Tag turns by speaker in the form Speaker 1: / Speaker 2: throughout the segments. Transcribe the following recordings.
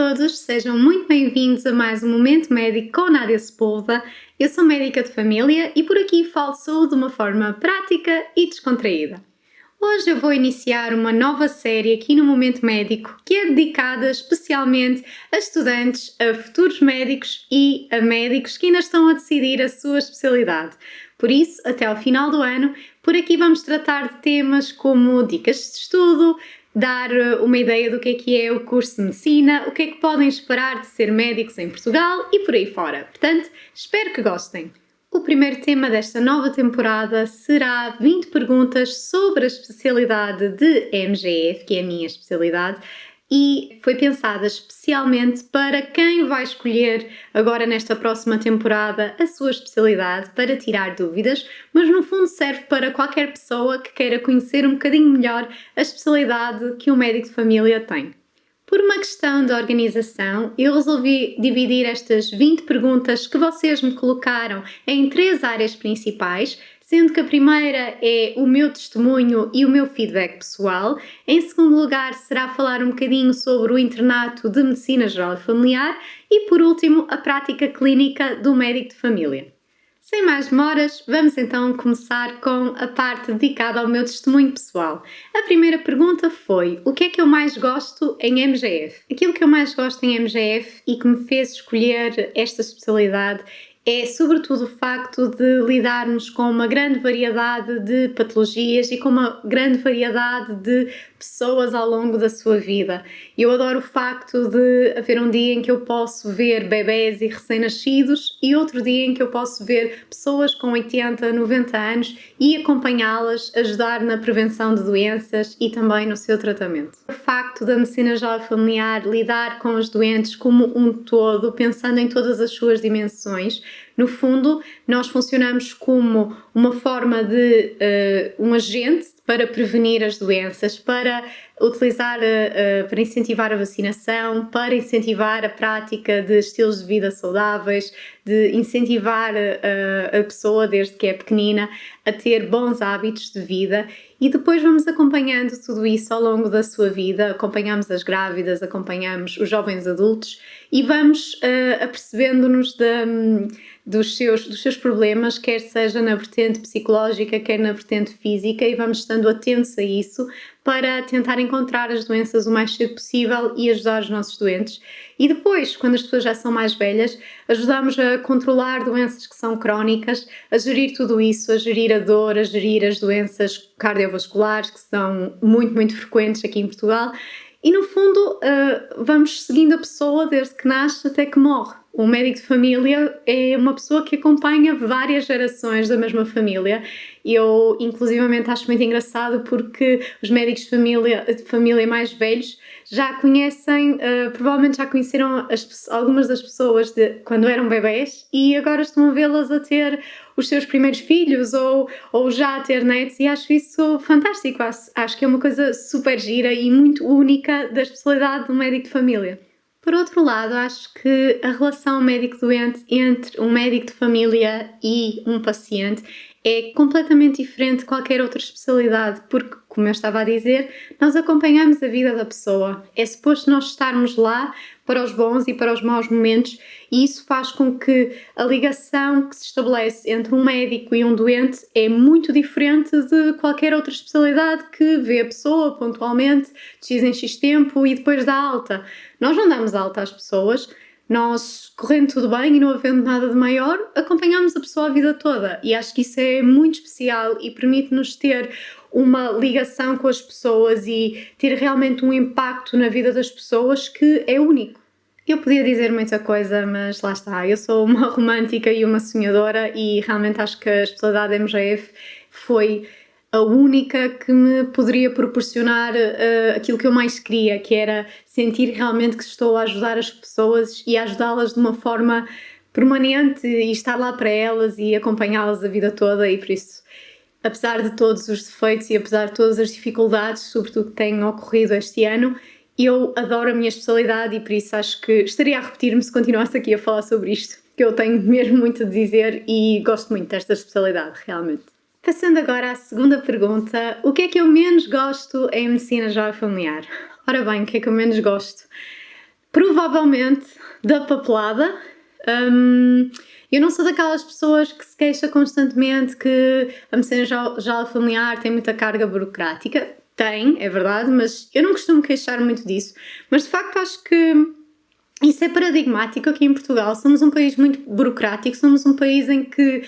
Speaker 1: todos, sejam muito bem-vindos a mais um Momento Médico com Nádia Sepúlveda. Eu sou médica de família e por aqui falo saúde de uma forma prática e descontraída. Hoje eu vou iniciar uma nova série aqui no Momento Médico que é dedicada especialmente a estudantes, a futuros médicos e a médicos que ainda estão a decidir a sua especialidade. Por isso, até ao final do ano, por aqui vamos tratar de temas como dicas de estudo, dar uma ideia do que é o curso de medicina, o que é que podem esperar de ser médicos em Portugal e por aí fora. Portanto, espero que gostem. O primeiro tema desta nova temporada será 20 perguntas sobre a especialidade de MGF, que é a minha especialidade, e foi pensada especialmente para quem vai escolher agora nesta próxima temporada a sua especialidade, para tirar dúvidas, mas no fundo serve para qualquer pessoa que queira conhecer um bocadinho melhor a especialidade que um médico de família tem. Por uma questão de organização, eu resolvi dividir estas 20 perguntas que vocês me colocaram em 3 áreas principais, sendo que a primeira é o meu testemunho e o meu feedback pessoal. Em segundo lugar, será falar um bocadinho sobre o internato de Medicina Geral e Familiar e, por último, a prática clínica do médico de família. Sem mais demoras, vamos então começar com a parte dedicada ao meu testemunho pessoal. A primeira pergunta foi: o que é que eu mais gosto em MGF? Aquilo que eu mais gosto em MGF e que me fez escolher esta especialidade é sobretudo o facto de lidarmos com uma grande variedade de patologias e com uma grande variedade de pessoas ao longo da sua vida. Eu adoro o facto de haver um dia em que eu posso ver bebés e recém-nascidos e outro dia em que eu posso ver pessoas com 80, 90 anos e acompanhá-las, ajudar na prevenção de doenças e também no seu tratamento. O facto da medicina geral e familiar lidar com os doentes como um todo, pensando em todas as suas dimensões. No fundo, nós funcionamos como uma forma de um agente para prevenir as doenças, para utilizar, para incentivar a vacinação, para incentivar a prática de estilos de vida saudáveis, de incentivar a pessoa, desde que é pequenina, a ter bons hábitos de vida. E depois vamos acompanhando tudo isso ao longo da sua vida, acompanhamos as grávidas, acompanhamos os jovens adultos e vamos apercebendo-nos dos seus problemas, quer seja na vertente psicológica, quer na vertente física, e vamos estando atentos a isso para tentar encontrar as doenças o mais cedo possível e ajudar os nossos doentes. E depois, quando as pessoas já são mais velhas, ajudamos a controlar doenças que são crónicas, a gerir tudo isso, a gerir a dor, a gerir as doenças cardiovasculares, que são muito, muito frequentes aqui em Portugal. E no fundo, vamos seguindo a pessoa desde que nasce até que morre. O médico de família é uma pessoa que acompanha várias gerações da mesma família. Eu, inclusivamente, acho muito engraçado porque os médicos de família mais velhos já conhecem, provavelmente já conheceram algumas das pessoas quando eram bebés e agora estão a vê-las a ter os seus primeiros filhos ou já a ter netos, e acho isso fantástico. Acho que é uma coisa super gira e muito única da especialidade do médico de família. Por outro lado, acho que a relação médico-doente entre um médico de família e um paciente é completamente diferente de qualquer outra especialidade, porque, como eu estava a dizer, nós acompanhamos a vida da pessoa. É suposto nós estarmos lá para os bons e para os maus momentos, e isso faz com que a ligação que se estabelece entre um médico e um doente é muito diferente de qualquer outra especialidade que vê a pessoa pontualmente, de X em X tempo e depois dá alta. Nós não damos alta às pessoas. Nós, correndo tudo bem e não havendo nada de maior, acompanhamos a pessoa a vida toda, e acho que isso é muito especial e permite-nos ter uma ligação com as pessoas e ter realmente um impacto na vida das pessoas que é único. Eu podia dizer muita coisa, mas lá está, eu sou uma romântica e uma sonhadora e realmente acho que a especialidade MGF foi a única que me poderia proporcionar aquilo que eu mais queria, que era sentir realmente que estou a ajudar as pessoas e a ajudá-las de uma forma permanente e estar lá para elas e acompanhá-las a vida toda. E por isso, apesar de todos os defeitos e apesar de todas as dificuldades, sobretudo que têm ocorrido este ano, eu adoro a minha especialidade e por isso acho que estaria a repetir-me se continuasse aqui a falar sobre isto, que eu tenho mesmo muito a dizer e gosto muito desta especialidade, realmente. Passando agora à segunda pergunta: o que é que eu menos gosto em medicina geral e familiar? Ora bem, o que é que eu menos gosto? Provavelmente da papelada. Eu não sou daquelas pessoas que se queixa constantemente que a medicina já familiar tem muita carga burocrática. Tem, é verdade, mas eu não costumo queixar muito disso. Mas de facto acho que isso é paradigmático aqui em Portugal. Somos um país muito burocrático, somos um país em que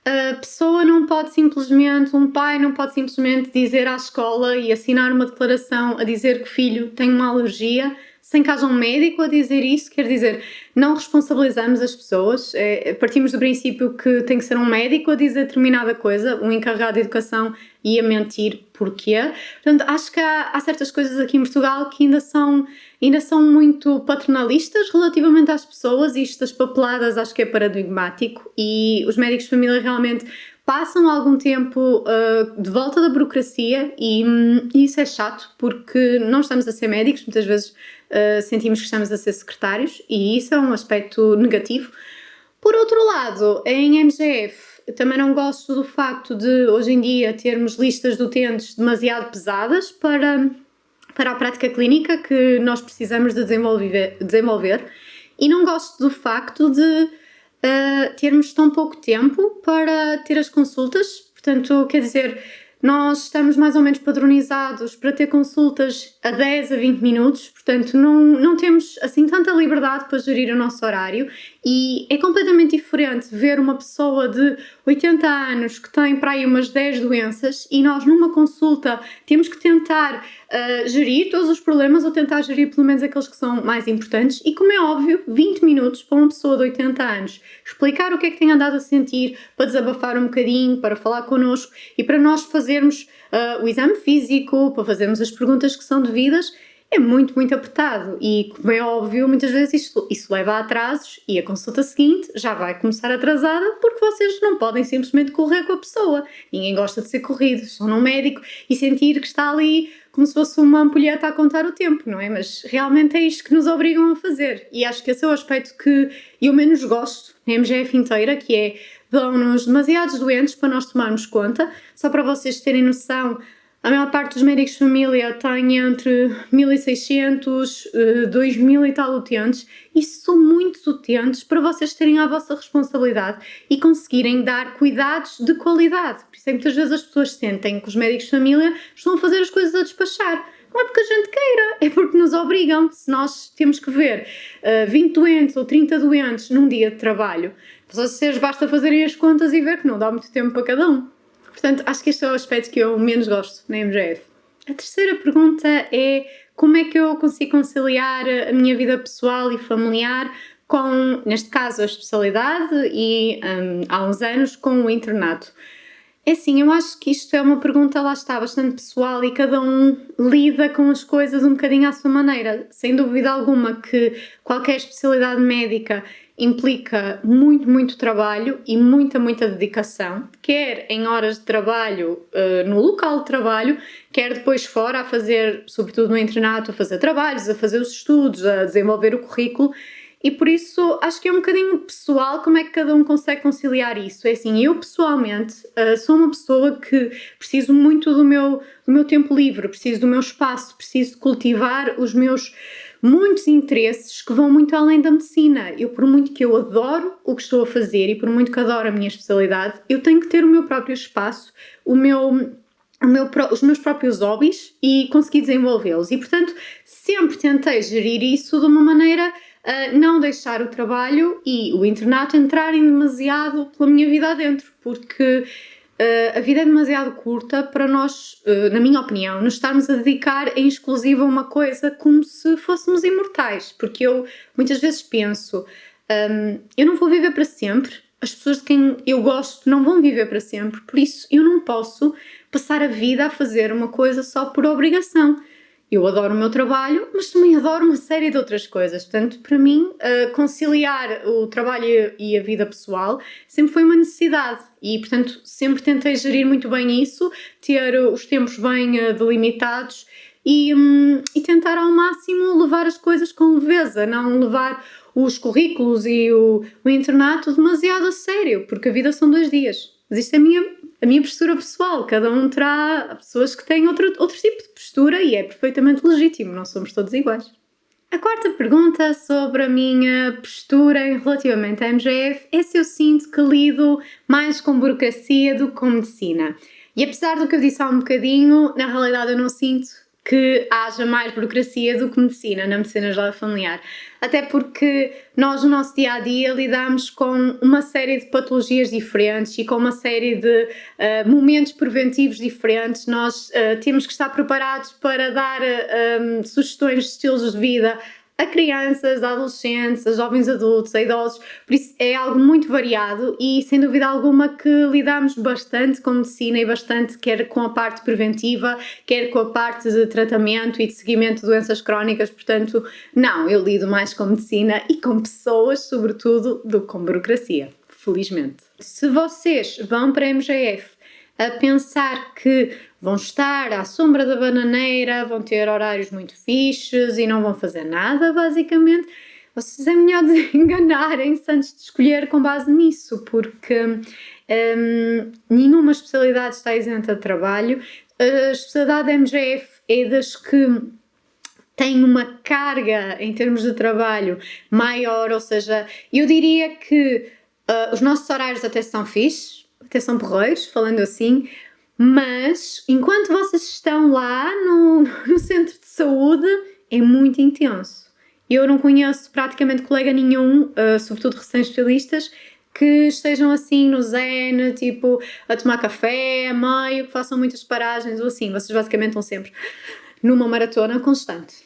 Speaker 1: a pessoa não pode simplesmente, um pai não pode simplesmente dizer à escola e assinar uma declaração a dizer que o filho tem uma alergia sem que haja um médico a dizer isso. Quer dizer, não responsabilizamos as pessoas, partimos do princípio que tem que ser um médico a dizer determinada coisa, um encarregado de educação ia mentir porquê. Portanto, acho que há certas coisas aqui em Portugal que ainda são muito paternalistas relativamente às pessoas, e isto das papeladas acho que é paradigmático, e os médicos de família realmente passam algum tempo de volta da burocracia e isso é chato porque não estamos a ser médicos, muitas vezes sentimos que estamos a ser secretários e isso é um aspecto negativo. Por outro lado, em MGF também não gosto do facto de hoje em dia termos listas de utentes demasiado pesadas para a prática clínica que nós precisamos de desenvolver, e não gosto do facto de termos tão pouco tempo para ter as consultas. Portanto, quer dizer, nós estamos mais ou menos padronizados para ter consultas a 10 a 20 minutos, portanto não temos assim tanta liberdade para gerir o nosso horário, e é completamente diferente ver uma pessoa de 80 anos que tem para aí umas 10 doenças e nós numa consulta temos que tentar gerir todos os problemas ou tentar gerir pelo menos aqueles que são mais importantes, e como é óbvio, 20 minutos para uma pessoa de 80 anos explicar o que é que tem andado a sentir, para desabafar um bocadinho, para falar connosco e para nós fazermos o exame físico, para fazermos as perguntas que são devidas, é muito, muito apertado. E como é óbvio, muitas vezes isso leva a atrasos e a consulta seguinte já vai começar atrasada porque vocês não podem simplesmente correr com a pessoa. Ninguém gosta de ser corrido. Estão num médico e sentir que está ali como se fosse uma ampulheta a contar o tempo, não é? Mas realmente é isto que nos obrigam a fazer. E acho que esse é o aspecto que eu menos gosto na MGF inteira, que é dão-nos demasiados doentes para nós tomarmos conta. Só para vocês terem noção, a maior parte dos médicos de família tem entre 1.600, 2.000 e tal utentes. Isso são muitos utentes para vocês terem à vossa responsabilidade e conseguirem dar cuidados de qualidade. Por isso é que muitas vezes as pessoas sentem que os médicos de família estão a fazer as coisas a despachar. Não é porque a gente queira, é porque nos obrigam. Se nós temos que ver 20 doentes ou 30 doentes num dia de trabalho, vocês basta fazerem as contas e ver que não dá muito tempo para cada um. Portanto, acho que este é o aspecto que eu menos gosto na MGF. A terceira pergunta é como é que eu consigo conciliar a minha vida pessoal e familiar com, neste caso, a especialidade e há uns anos com o internato. É assim, eu acho que isto é uma pergunta, lá está, bastante pessoal e cada um lida com as coisas um bocadinho à sua maneira. Sem dúvida alguma que qualquer especialidade médica implica muito, muito trabalho e muita, muita dedicação, quer em horas de trabalho no local de trabalho, quer depois fora a fazer, sobretudo no internato, a fazer trabalhos, a fazer os estudos, a desenvolver o currículo. E por isso acho que é um bocadinho pessoal como é que cada um consegue conciliar isso. É assim, eu pessoalmente sou uma pessoa que preciso muito do meu tempo livre, preciso do meu espaço, preciso de cultivar os meus muitos interesses que vão muito além da medicina. Eu, por muito que eu adoro o que estou a fazer e por muito que adoro a minha especialidade, eu tenho que ter o meu próprio espaço, os meus próprios hobbies e conseguir desenvolvê-los. E, portanto, sempre tentei gerir isso de uma maneira a não deixar o trabalho e o internato entrarem demasiado pela minha vida adentro, porque a vida é demasiado curta para nós, na minha opinião, nos estarmos a dedicar em exclusivo a uma coisa como se fôssemos imortais, porque eu muitas vezes penso, eu não vou viver para sempre, as pessoas de quem eu gosto não vão viver para sempre, por isso eu não posso passar a vida a fazer uma coisa só por obrigação. Eu adoro o meu trabalho, mas também adoro uma série de outras coisas. Portanto, para mim, conciliar o trabalho e a vida pessoal sempre foi uma necessidade. E, portanto, sempre tentei gerir muito bem isso, ter os tempos bem delimitados e tentar ao máximo levar as coisas com leveza, não levar os currículos e o internato demasiado a sério, porque a vida são 2 dias. Mas isto é a minha postura pessoal, cada um terá pessoas que têm outro tipo de postura e é perfeitamente legítimo, não somos todos iguais. A quarta pergunta sobre a minha postura relativamente à MGF é se eu sinto que lido mais com burocracia do que com medicina. E apesar do que eu disse há um bocadinho, na realidade eu não sinto que haja mais burocracia do que medicina, na medicina geral familiar. Até porque nós no nosso dia-a-dia lidamos com uma série de patologias diferentes e com uma série de momentos preventivos diferentes. Nós temos que estar preparados para dar sugestões de estilos de vida a crianças, a adolescentes, a jovens adultos, a idosos, por isso é algo muito variado e sem dúvida alguma que lidamos bastante com medicina e bastante quer com a parte preventiva, quer com a parte de tratamento e de seguimento de doenças crónicas, portanto não, eu lido mais com medicina e com pessoas sobretudo do que com burocracia, felizmente. Se vocês vão para a MGF a pensar que vão estar à sombra da bananeira, vão ter horários muito fixes e não vão fazer nada, basicamente, vocês é melhor enganarem-se antes de escolher com base nisso, porque nenhuma especialidade está isenta de trabalho. A especialidade da MGF é das que tem uma carga em termos de trabalho maior, ou seja, eu diria que os nossos horários até são fixes, até são porreiros, falando assim, mas enquanto vocês estão lá no centro de saúde é muito intenso. Eu não conheço praticamente colega nenhum, sobretudo recém-especialistas, que estejam assim no zen, tipo a tomar café a meio, que façam muitas paragens ou assim. Vocês basicamente estão sempre numa maratona constante.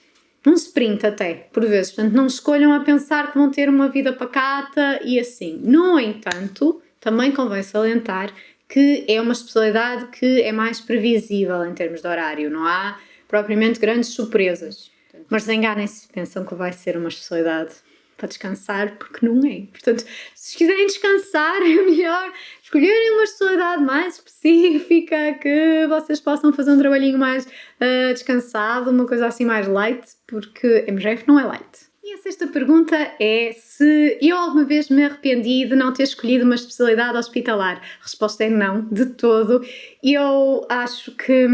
Speaker 1: Um sprint até, por vezes. Portanto, não escolham a pensar que vão ter uma vida pacata e assim. No entanto, também convém salientar que é uma especialidade que é mais previsível em termos de horário. Não há propriamente grandes surpresas. Mas desenganem-se, pensam que vai ser uma especialidade para descansar, porque não é. Portanto, se quiserem descansar, é melhor escolherem uma especialidade mais específica, que vocês possam fazer um trabalhinho mais descansado, uma coisa assim mais light, porque MGF não é light. E a sexta pergunta é se eu alguma vez me arrependi de não ter escolhido uma especialidade hospitalar. A resposta é não, de todo. Eu acho que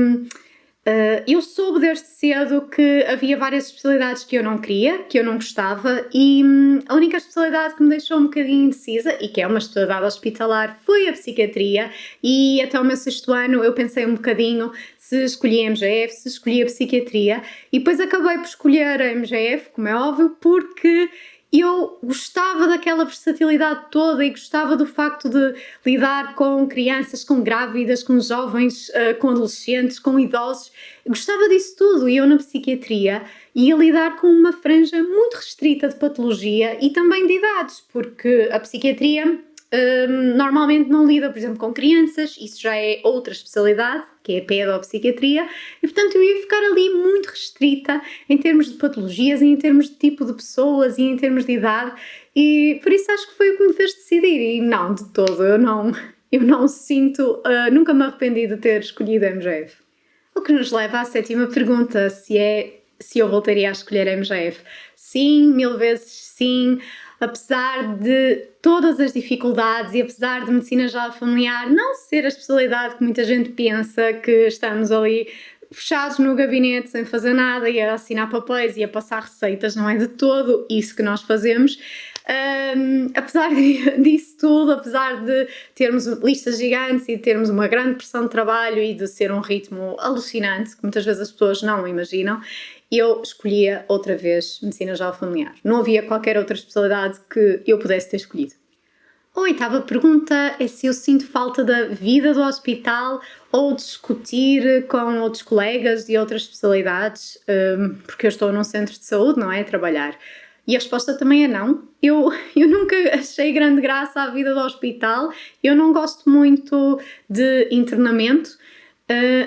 Speaker 1: eu soube desde cedo que havia várias especialidades que eu não queria, que eu não gostava, e a única especialidade que me deixou um bocadinho indecisa, e que é uma especialidade hospitalar, foi a psiquiatria, e até o meu sexto ano eu pensei um bocadinho se escolhi a MGF, se escolhi a psiquiatria, e depois acabei por escolher a MGF, como é óbvio, porque eu gostava daquela versatilidade toda e gostava do facto de lidar com crianças, com grávidas, com jovens, com adolescentes, com idosos. Gostava disso tudo e eu na psiquiatria ia lidar com uma franja muito restrita de patologia e também de idades, porque a psiquiatria normalmente não lida, por exemplo, com crianças, isso já é outra especialidade, que é a pedopsiquiatria, e portanto eu ia ficar ali muito restrita em termos de patologias e em termos de tipo de pessoas e em termos de idade, e por isso acho que foi o que me fez decidir, e não, de todo, eu não sinto, nunca me arrependi de ter escolhido a MGF. O que nos leva à sétima pergunta, se eu voltaria a escolher a MGF. Sim, 1000 vezes sim. Apesar de todas as dificuldades e apesar de medicina geral familiar não ser a especialidade que muita gente pensa, que estamos ali fechados no gabinete sem fazer nada e a assinar papéis e a passar receitas, não é de todo isso que nós fazemos. Apesar disso tudo, apesar de termos listas gigantes e de termos uma grande pressão de trabalho e de ser um ritmo alucinante, que muitas vezes as pessoas não imaginam, eu escolhia outra vez medicina geral familiar. Não havia qualquer outra especialidade que eu pudesse ter escolhido. A oitava pergunta é se eu sinto falta da vida do hospital ou discutir com outros colegas de outras especialidades, porque eu estou num centro de saúde, não é? A trabalhar. E a resposta também é não. Eu nunca achei grande graça à vida do hospital, eu não gosto muito de internamento.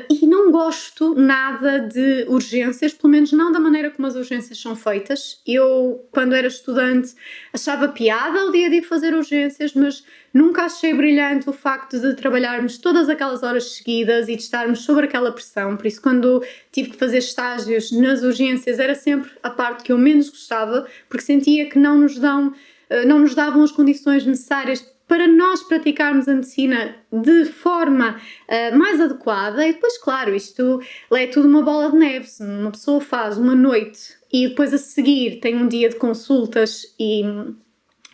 Speaker 1: E não gosto nada de urgências, pelo menos não da maneira como as urgências são feitas. Eu, quando era estudante, achava piada o dia de ir fazer urgências, mas nunca achei brilhante o facto de trabalharmos todas aquelas horas seguidas e de estarmos sob aquela pressão. Por isso, quando tive que fazer estágios nas urgências, era sempre a parte que eu menos gostava, porque sentia que não nos davam as condições necessárias para nós praticarmos a medicina de forma mais adequada. E depois, claro, isto é tudo uma bola de neve. Se uma pessoa faz uma noite e depois a seguir tem um dia de consultas e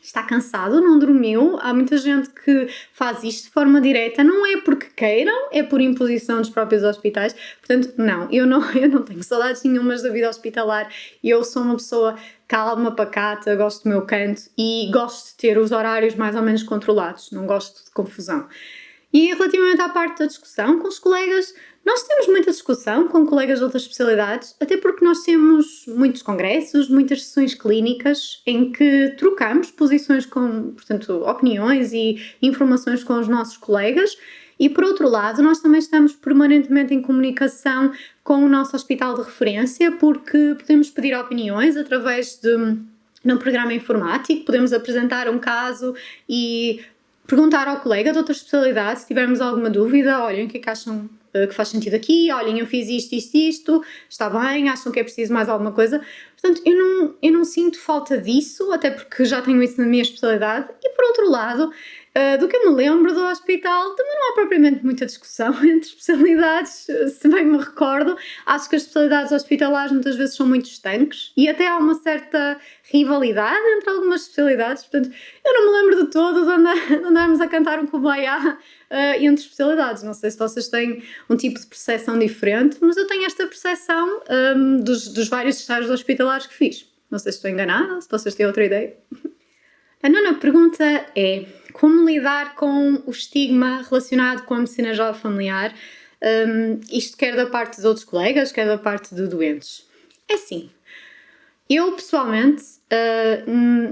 Speaker 1: está cansado, não dormiu. Há muita gente que faz isto de forma direta, não é porque queiram, é por imposição dos próprios hospitais. Portanto, não, eu não tenho saudades nenhumas da vida hospitalar. Eu sou uma pessoa calma, pacata, gosto do meu canto e gosto de ter os horários mais ou menos controlados, não gosto de confusão. E relativamente à parte da discussão com os colegas, nós temos muita discussão com colegas de outras especialidades, até porque nós temos muitos congressos, muitas sessões clínicas em que trocamos posições portanto, opiniões e informações com os nossos colegas. E por outro lado, nós também estamos permanentemente em comunicação com o nosso hospital de referência, porque podemos pedir opiniões através de num programa informático, podemos apresentar um caso e perguntar ao colega de outra especialidade se tivermos alguma dúvida. Olhem, o que é que acham que faz sentido aqui? Olhem, eu fiz isto, está bem? Acham que é preciso mais alguma coisa? Portanto, eu não sinto falta disso, até porque já tenho isso na minha especialidade. E por outro lado, do que eu me lembro do hospital, também não há propriamente muita discussão entre especialidades, se bem me recordo. Acho que as especialidades hospitalares muitas vezes são muito estanques e até há uma certa rivalidade entre algumas especialidades. Portanto, eu não me lembro de todo de andarmos a cantar um Kumbaya entre especialidades. Não sei se vocês têm um tipo de percepção diferente, mas eu tenho esta percepção dos vários estágios hospitalares que fiz. Não sei se estou enganada, se vocês têm outra ideia. A nona pergunta é: como lidar com o estigma relacionado com a medicina geral familiar? Isto quer da parte de outros colegas, quer da parte de doentes. É assim, eu pessoalmente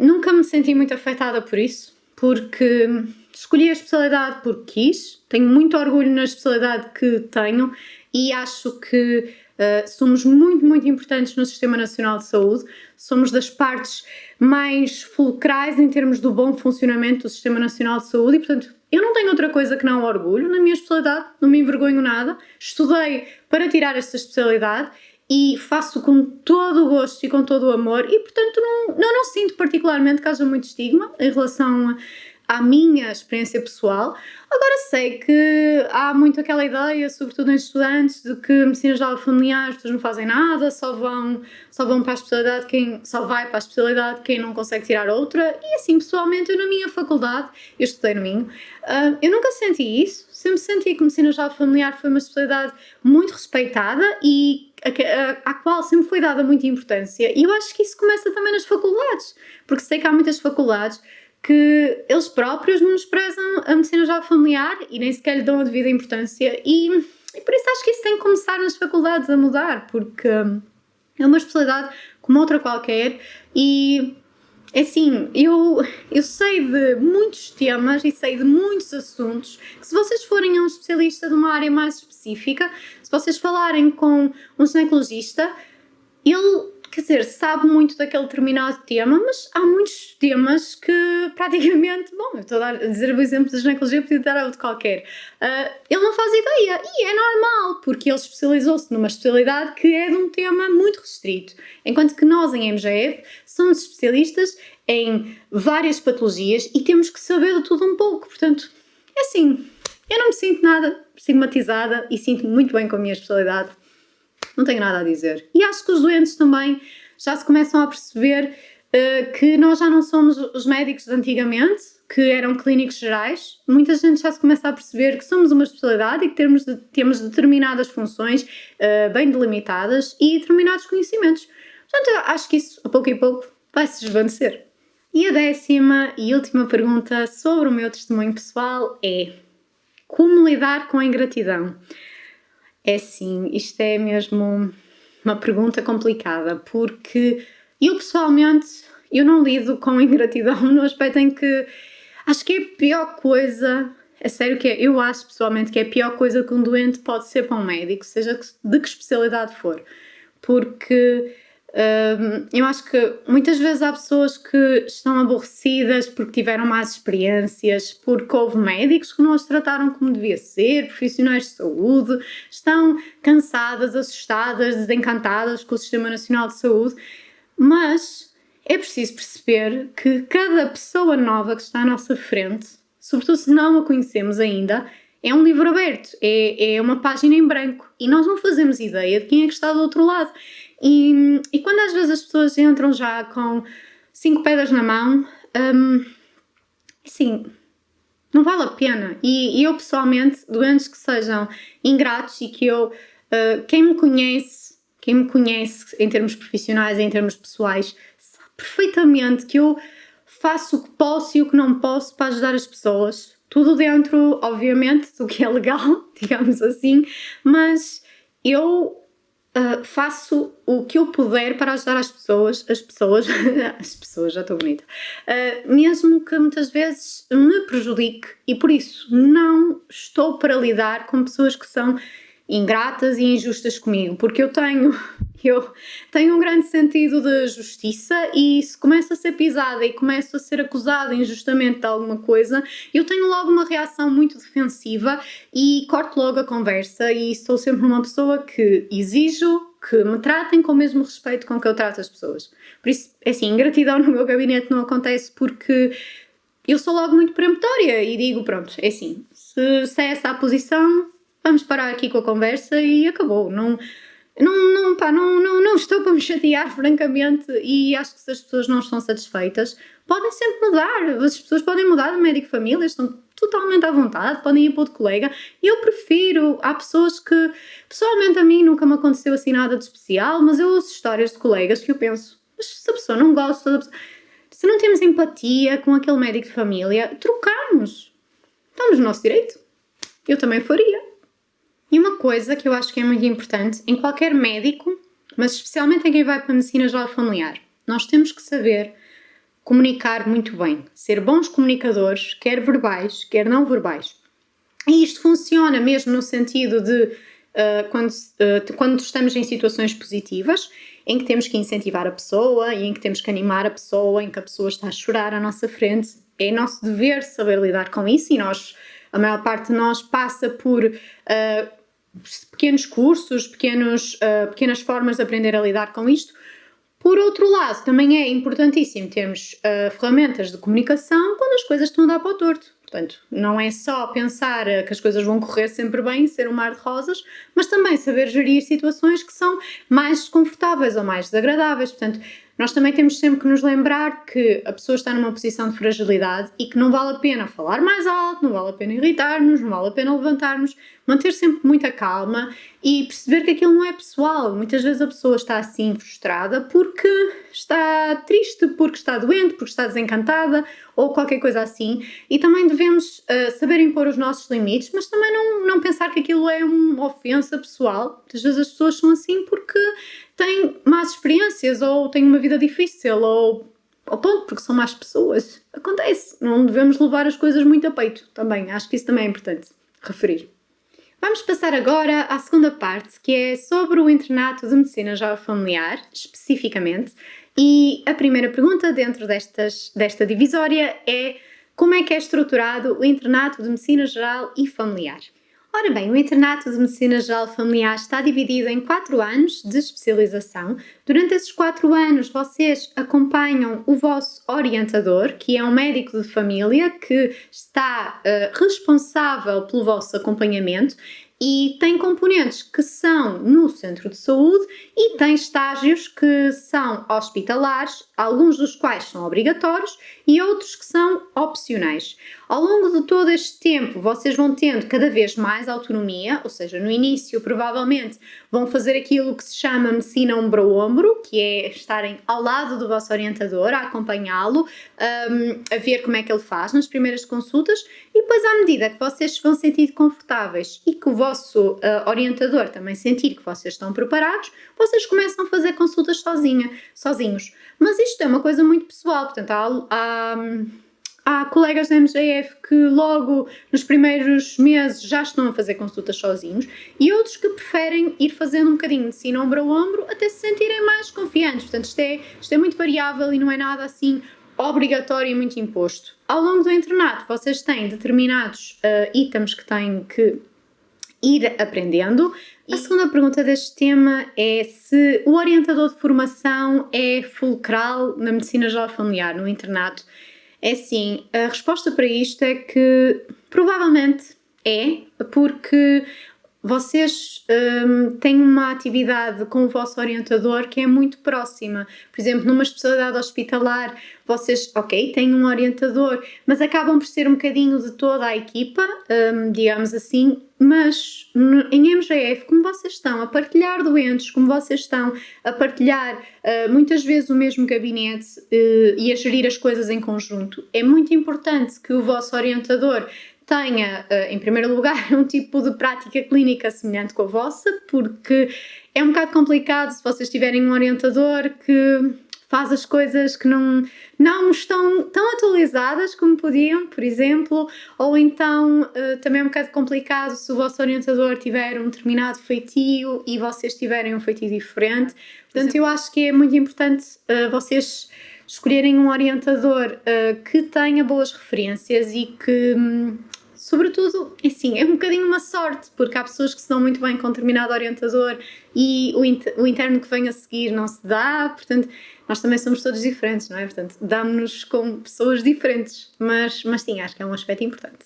Speaker 1: nunca me senti muito afetada por isso, porque escolhi a especialidade porque quis, tenho muito orgulho na especialidade que tenho e acho que somos muito, muito importantes no Sistema Nacional de Saúde, somos das partes mais fulcrais em termos do bom funcionamento do Sistema Nacional de Saúde e, portanto, eu não tenho outra coisa que não orgulho na minha especialidade, não me envergonho nada, estudei para tirar esta especialidade e faço com todo o gosto e com todo o amor e, portanto, não sinto particularmente que haja muito estigma em relação à minha experiência pessoal. Agora sei que há muito aquela ideia, sobretudo em estudantes, de que medicina geral familiar as pessoas não fazem nada, só vão para a especialidade só vai para a especialidade quem não consegue tirar outra. E assim, pessoalmente, eu na minha faculdade, eu estudei no Minho, eu nunca senti isso, sempre senti que medicina geral familiar foi uma especialidade muito respeitada e à qual sempre foi dada muita importância. E eu acho que isso começa também nas faculdades, porque sei que há muitas faculdades que eles próprios menosprezam a medicina geral familiar e nem sequer lhe dão a devida importância e por isso acho que isso tem que começar nas faculdades a mudar, porque é uma especialidade como outra qualquer e assim, eu sei de muitos temas e sei de muitos assuntos que se vocês forem a um especialista de uma área mais específica, se vocês falarem com um ginecologista, ele, quer dizer, sabe muito daquele determinado tema, mas há muitos temas que praticamente, bom, eu estou a dizer o exemplo da ginecologia, podia dar outro qualquer, ele não faz ideia e é normal, porque ele especializou-se numa especialidade que é de um tema muito restrito, enquanto que nós em MGF somos especialistas em várias patologias e temos que saber de tudo um pouco, portanto, é assim, eu não me sinto nada estigmatizada e sinto-me muito bem com a minha especialidade. Não tenho nada a dizer. E acho que os doentes também já se começam a perceber que nós já não somos os médicos de antigamente, que eram clínicos gerais. Muita gente já se começa a perceber que somos uma especialidade e que temos determinadas funções bem delimitadas e determinados conhecimentos. Portanto, eu acho que isso, a pouco e pouco, vai se desvanecer. E a 10ª e última pergunta sobre o meu testemunho pessoal é: como lidar com a ingratidão? É sim, isto é mesmo uma pergunta complicada, porque eu pessoalmente, eu não lido com ingratidão no aspecto em que acho que é a pior coisa, é sério que é, eu acho pessoalmente que é a pior coisa que um doente pode ser para um médico, seja de que especialidade for, porque eu acho que muitas vezes há pessoas que estão aborrecidas porque tiveram más experiências, porque houve médicos que não as trataram como devia ser, profissionais de saúde, estão cansadas, assustadas, desencantadas com o Sistema Nacional de Saúde, mas é preciso perceber que cada pessoa nova que está à nossa frente, sobretudo se não a conhecemos ainda, é um livro aberto, é uma página em branco e nós não fazemos ideia de quem é que está do outro lado. E quando às vezes as pessoas entram já com 5 pedras na mão, assim, não vale a pena. E eu pessoalmente, doentes que sejam ingratos e que eu, quem me conhece em termos profissionais, em termos pessoais, sabe perfeitamente que eu faço o que posso e o que não posso para ajudar as pessoas. Tudo dentro, obviamente, do que é legal, digamos assim, mas eu faço o que eu puder para ajudar as pessoas, já estou bonita, mesmo que muitas vezes me prejudique, e por isso não estou para lidar com pessoas que são ingratas e injustas comigo, porque eu tenho um grande sentido de justiça e se começo a ser pisada e começo a ser acusada injustamente de alguma coisa, eu tenho logo uma reação muito defensiva e corto logo a conversa e sou sempre uma pessoa que exijo que me tratem com o mesmo respeito com que eu trato as pessoas. Por isso, assim, ingratidão no meu gabinete não acontece porque eu sou logo muito peremptória e digo, pronto, é assim, se é essa a posição, vamos parar aqui com a conversa e acabou. Não estou para me chatear, francamente, e acho que se as pessoas não estão satisfeitas, podem sempre mudar. As pessoas podem mudar de médico de família, estão totalmente à vontade, podem ir para outro colega. Eu prefiro, há pessoas que, pessoalmente a mim nunca me aconteceu assim nada de especial, mas eu ouço histórias de colegas que eu penso, mas se a pessoa não gosta, se não temos empatia com aquele médico de família, trocamos. Estamos no nosso direito. Eu também faria. E uma coisa que eu acho que é muito importante em qualquer médico, mas especialmente em quem vai para a medicina geral familiar, nós temos que saber comunicar muito bem, ser bons comunicadores, quer verbais, quer não verbais. E isto funciona mesmo no sentido de quando estamos em situações positivas, em que temos que incentivar a pessoa e em que temos que animar a pessoa, em que a pessoa está a chorar à nossa frente. É nosso dever saber lidar com isso e a maior parte de nós passa por pequenos cursos, pequenas formas de aprender a lidar com isto. Por outro lado, também é importantíssimo termos ferramentas de comunicação quando as coisas estão a dar para o torto. Portanto, não é só pensar que as coisas vão correr sempre bem, ser um mar de rosas, mas também saber gerir situações que são mais desconfortáveis ou mais desagradáveis. Portanto, nós também temos sempre que nos lembrar que a pessoa está numa posição de fragilidade e que não vale a pena falar mais alto, não vale a pena irritar-nos, não vale a pena levantar-nos, manter sempre muita calma e perceber que aquilo não é pessoal. Muitas vezes a pessoa está assim frustrada porque está triste, porque está doente, porque está desencantada ou qualquer coisa assim, e também devemos saber impor os nossos limites, mas também não pensar que aquilo é uma ofensa pessoal. Muitas vezes as pessoas são assim porque têm más experiências ou têm uma vida difícil ou ponto, porque são más pessoas. Acontece, não devemos levar as coisas muito a peito também, acho que isso também é importante referir. Vamos passar agora à segunda parte, que é sobre o internato de medicina geral familiar, especificamente. E a primeira pergunta dentro desta divisória é: como é que é estruturado o internato de medicina geral e familiar? Ora bem, o internato de medicina geral familiar está dividido em 4 anos de especialização. Durante esses 4 anos vocês acompanham o vosso orientador, que é um médico de família que está responsável pelo vosso acompanhamento e tem componentes que são no centro de saúde e tem estágios que são hospitalares, alguns dos quais são obrigatórios e outros que são opcionais. Ao longo de todo este tempo, vocês vão tendo cada vez mais autonomia, ou seja, no início provavelmente vão fazer aquilo que se chama medicina ombro a ombro, que é estarem ao lado do vosso orientador, a acompanhá-lo, a ver como é que ele faz nas primeiras consultas e depois à medida que vocês se vão sentir confortáveis e que o vosso orientador também sentir que vocês estão preparados, vocês começam a fazer consultas sozinhos. Mas isto é uma coisa muito pessoal, portanto há colegas da MGF que logo nos primeiros meses já estão a fazer consultas sozinhos e outros que preferem ir fazendo um bocadinho de medicina ombro a ombro até se sentirem mais confiantes. Portanto, isto é muito variável e não é nada assim obrigatório e muito imposto. Ao longo do internato, vocês têm determinados itens que têm que ir aprendendo. A segunda pergunta deste tema é se o orientador de formação é fulcral na medicina geral familiar, no internato. É sim, a resposta para isto é que provavelmente É porque vocês têm uma atividade com o vosso orientador que é muito próxima. Por exemplo, numa especialidade hospitalar, vocês, ok, têm um orientador, mas acabam por ser um bocadinho de toda a equipa, digamos assim, mas em MGF, como vocês estão a partilhar doentes, como vocês estão a partilhar muitas vezes o mesmo gabinete e a gerir as coisas em conjunto, é muito importante que o vosso orientador tenha, em primeiro lugar, um tipo de prática clínica semelhante com a vossa, porque é um bocado complicado se vocês tiverem um orientador que faz as coisas que não estão tão atualizadas como podiam, por exemplo, ou então também é um bocado complicado se o vosso orientador tiver um determinado feitio e vocês tiverem um feitio diferente. Portanto, eu acho que é muito importante vocês escolherem um orientador que tenha boas referências e que, sobretudo, assim, é um bocadinho uma sorte, porque há pessoas que se dão muito bem com um determinado orientador e o interno que vem a seguir não se dá, portanto, nós também somos todos diferentes, não é? Portanto, damos-nos com pessoas diferentes, mas sim, acho que é um aspecto importante.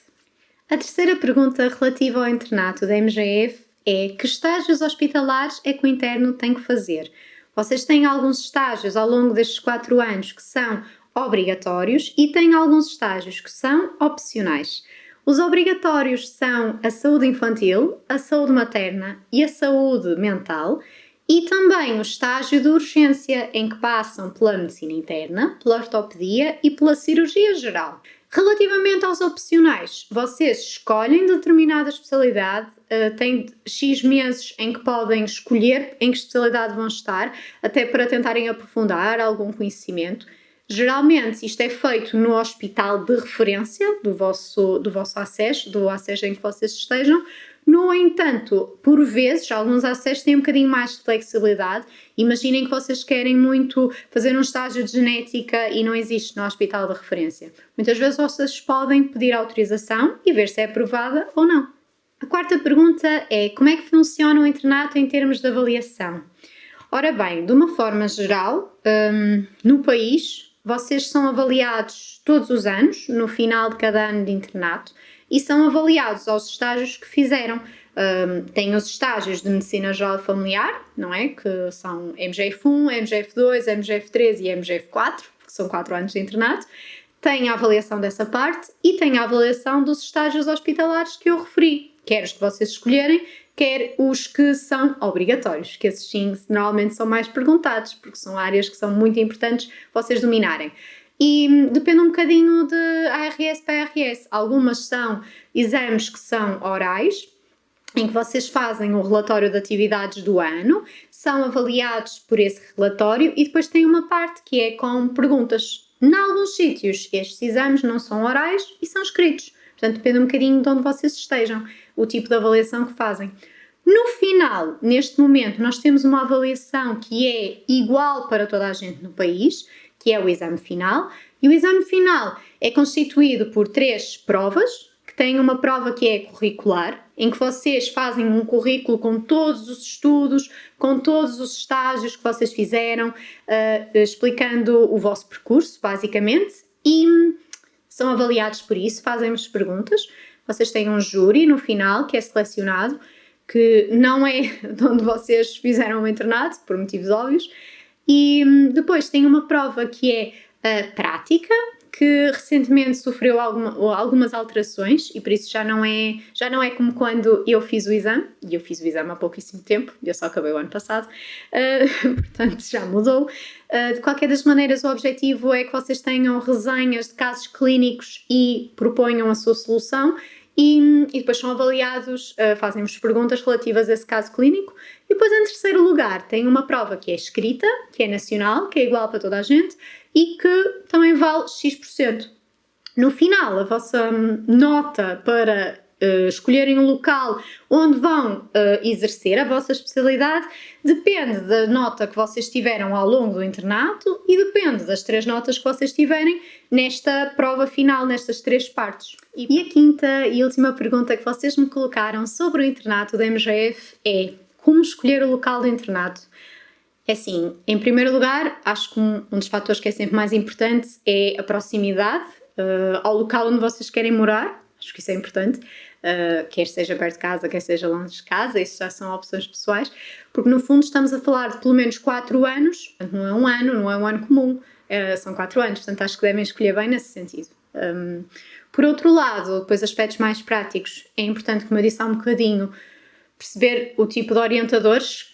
Speaker 1: A terceira pergunta relativa ao internato da MGF é: que estágios hospitalares é que o interno tem que fazer? Vocês têm alguns estágios ao longo destes 4 anos que são obrigatórios e têm alguns estágios que são opcionais. Os obrigatórios são a saúde infantil, a saúde materna e a saúde mental, e também o estágio de urgência, em que passam pela medicina interna, pela ortopedia e pela cirurgia geral. Relativamente aos opcionais, vocês escolhem determinada especialidade, têm X meses em que podem escolher em que especialidade vão estar, até para tentarem aprofundar algum conhecimento. Geralmente isto é feito no hospital de referência do vosso acesso, do acesso em que vocês estejam. No entanto, por vezes, alguns acessos têm um bocadinho mais de flexibilidade. Imaginem que vocês querem muito fazer um estágio de genética e não existe no hospital de referência. Muitas vezes vocês podem pedir autorização e ver se é aprovada ou não. A quarta pergunta é: como é que funciona o internato em termos de avaliação? Ora bem, de uma forma geral, no país, vocês são avaliados todos os anos, no final de cada ano de internato, e são avaliados aos estágios que fizeram. Têm os estágios de Medicina Geral Familiar, não é? Que são MGF1, MGF2, MGF3 e MGF4, que são 4 anos de internato. Tem a avaliação dessa parte e tem a avaliação dos estágios hospitalares que eu referi, quer os que vocês escolherem, quer os que são obrigatórios, que esses sim normalmente são mais perguntados, porque são áreas que são muito importantes vocês dominarem. E depende um bocadinho de ARS para ARS. Algumas são exames que são orais, em que vocês fazem o relatório de atividades do ano, são avaliados por esse relatório e depois tem uma parte que é com perguntas. Em alguns sítios estes exames não são orais e são escritos, portanto depende um bocadinho de onde vocês estejam, o tipo de avaliação que fazem. No final, neste momento, nós temos uma avaliação que é igual para toda a gente no país, que é o exame final, e o exame final é constituído por 3 provas, que têm uma prova que é curricular, em que vocês fazem um currículo com todos os estudos, com todos os estágios que vocês fizeram, explicando o vosso percurso, basicamente, e são avaliados por isso, fazem-vos perguntas. Vocês têm um júri no final que é selecionado, que não é de onde vocês fizeram o internato, por motivos óbvios, e depois tem uma prova que é a prática, que recentemente sofreu algumas alterações e por isso já não é como quando eu fiz o exame, e eu fiz o exame há pouquíssimo tempo, eu só acabei o ano passado, portanto já mudou. De qualquer das maneiras, o objetivo é que vocês tenham resenhas de casos clínicos e proponham a sua solução, e depois são avaliados, fazem-vos perguntas relativas a esse caso clínico, e depois em terceiro lugar tem uma prova que é escrita, que é nacional, que é igual para toda a gente e que também vale X%. No final, a vossa nota para escolherem um local onde vão exercer a vossa especialidade depende da nota que vocês tiveram ao longo do internato e depende das 3 notas que vocês tiverem nesta prova final, nestas 3 partes. E a quinta e última pergunta que vocês me colocaram sobre o internato da MGF é: como escolher o local do internato? É assim, em primeiro lugar, acho que um dos fatores que é sempre mais importante é a proximidade ao local onde vocês querem morar. Acho que isso é importante. quer seja perto de casa, quer seja longe de casa, isso já são opções pessoais, porque no fundo estamos a falar de pelo menos 4 anos, portanto não é um ano comum, são 4 anos, portanto acho que devem escolher bem nesse sentido. Por outro lado, depois aspectos mais práticos, é importante, como eu disse há um bocadinho, perceber o tipo de orientadores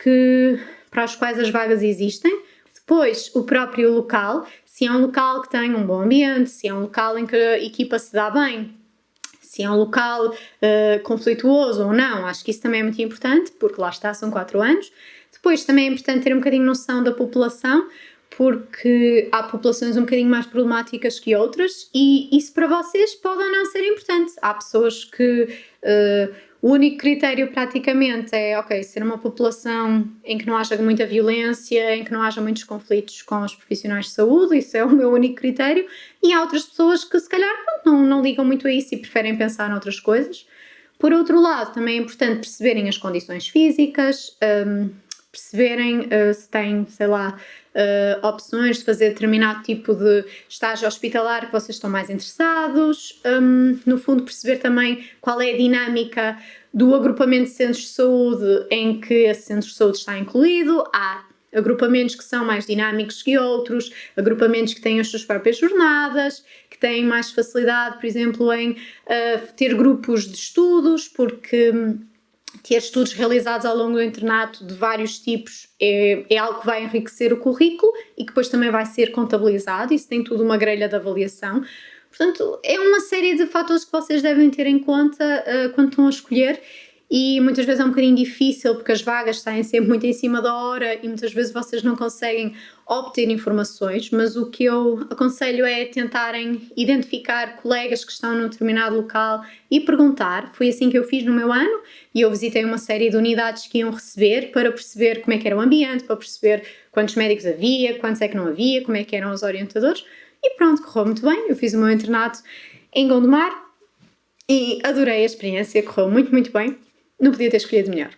Speaker 1: para os quais as vagas existem. Depois, o próprio local, se é um local que tem um bom ambiente, se é um local em que a equipa se dá bem, se é um local conflituoso ou não, acho que isso também é muito importante, porque lá está, são 4 anos. Depois também é importante ter um bocadinho noção da população, porque há populações um bocadinho mais problemáticas que outras e isso para vocês pode ou não ser importante. Há pessoas que o único critério praticamente é, ok, ser uma população em que não haja muita violência, em que não haja muitos conflitos com os profissionais de saúde, isso é o meu único critério, e há outras pessoas que se calhar não ligam muito a isso e preferem pensar noutras coisas. Por outro lado, também é importante perceberem as condições físicas, perceberem se têm, sei lá, opções de fazer determinado tipo de estágio hospitalar que vocês estão mais interessados, no fundo perceber também qual é a dinâmica do agrupamento de centros de saúde em que esse centro de saúde está incluído. Há agrupamentos que são mais dinâmicos que outros, agrupamentos que têm as suas próprias jornadas, que têm mais facilidade, por exemplo, em ter grupos de estudos, porque ter estudos realizados ao longo do internato de vários tipos é algo que vai enriquecer o currículo e que depois também vai ser contabilizado, isso tem tudo uma grelha de avaliação. Portanto, é uma série de fatores que vocês devem ter em conta quando estão a escolher e muitas vezes é um bocadinho difícil porque as vagas saem sempre muito em cima da hora e muitas vezes vocês não conseguem obter informações, mas o que eu aconselho é tentarem identificar colegas que estão num determinado local e perguntar. Foi assim que eu fiz no meu ano e eu visitei uma série de unidades que iam receber para perceber como é que era o ambiente, para perceber quantos médicos havia, quantos é que não havia, como é que eram os orientadores e pronto, correu muito bem. Eu fiz o meu internato em Gondomar e adorei a experiência, correu muito, muito bem. Não podia ter escolhido melhor.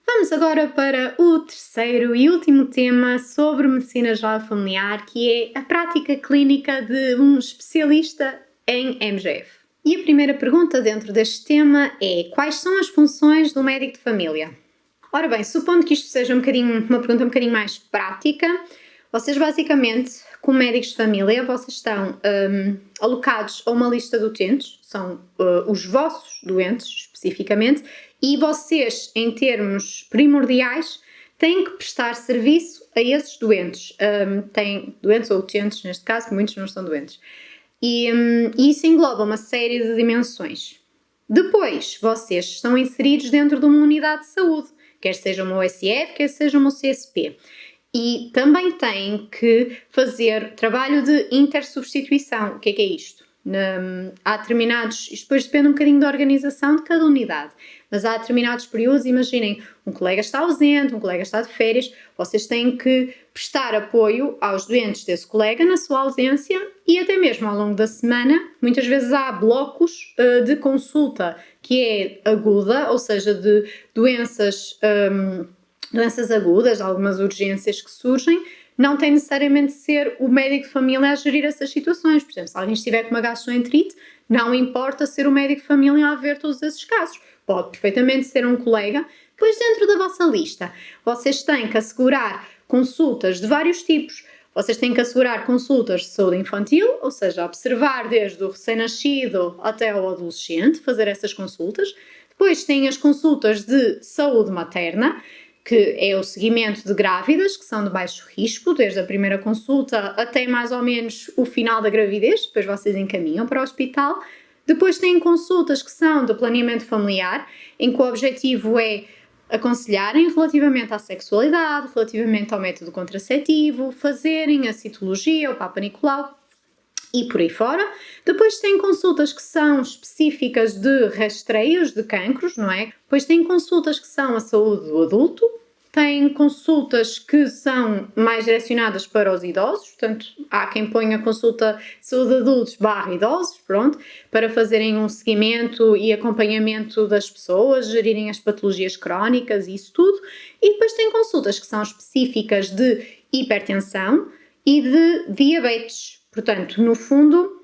Speaker 1: Vamos agora para o terceiro e último tema sobre medicina geral familiar, que é a prática clínica de um especialista em MGF. E a primeira pergunta dentro deste tema é: quais são as funções do médico de família? Ora bem, supondo que isto seja uma pergunta um bocadinho mais prática, vocês basicamente, como médicos de família, vocês estão alocados a uma lista de utentes, são os vossos doentes especificamente, e vocês, em termos primordiais, têm que prestar serviço a esses doentes. Têm doentes ou utentes, neste caso, porque muitos não são doentes. E isso engloba uma série de dimensões. Depois, vocês estão inseridos dentro de uma unidade de saúde, quer seja uma OSF, quer seja uma CSP. E também têm que fazer trabalho de intersubstituição. O que é isto? Há determinados, isto depois depende um bocadinho da organização de cada unidade, mas há determinados períodos, imaginem, um colega está ausente, um colega está de férias, vocês têm que prestar apoio aos doentes desse colega na sua ausência e até mesmo ao longo da semana, muitas vezes há blocos de consulta que é aguda, ou seja, de doenças agudas, algumas urgências que surgem, não tem necessariamente de ser o médico de família a gerir essas situações. Por exemplo, se alguém estiver com uma gastroenterite, não importa ser o médico de família a ver todos esses casos. Pode perfeitamente ser um colega. Depois, dentro da vossa lista, vocês têm que assegurar consultas de vários tipos. Vocês têm que assegurar consultas de saúde infantil, ou seja, observar desde o recém-nascido até o adolescente, fazer essas consultas. Depois têm as consultas de saúde materna, que é o seguimento de grávidas, que são de baixo risco, desde a primeira consulta até mais ou menos o final da gravidez, depois vocês encaminham para o hospital. Depois têm consultas que são de planeamento familiar, em que o objetivo é aconselharem relativamente à sexualidade, relativamente ao método contraceptivo, fazerem a citologia, o Papa Nicolau e por aí fora. Depois tem consultas que são específicas de rastreios de cancros, não é? Depois tem consultas que são a saúde do adulto, tem consultas que são mais direcionadas para os idosos, portanto, há quem ponha consulta de saúde de adultos / idosos, pronto, para fazerem um seguimento e acompanhamento das pessoas, gerirem as patologias crónicas e isso tudo. E depois tem consultas que são específicas de hipertensão e de diabetes. Portanto, no fundo,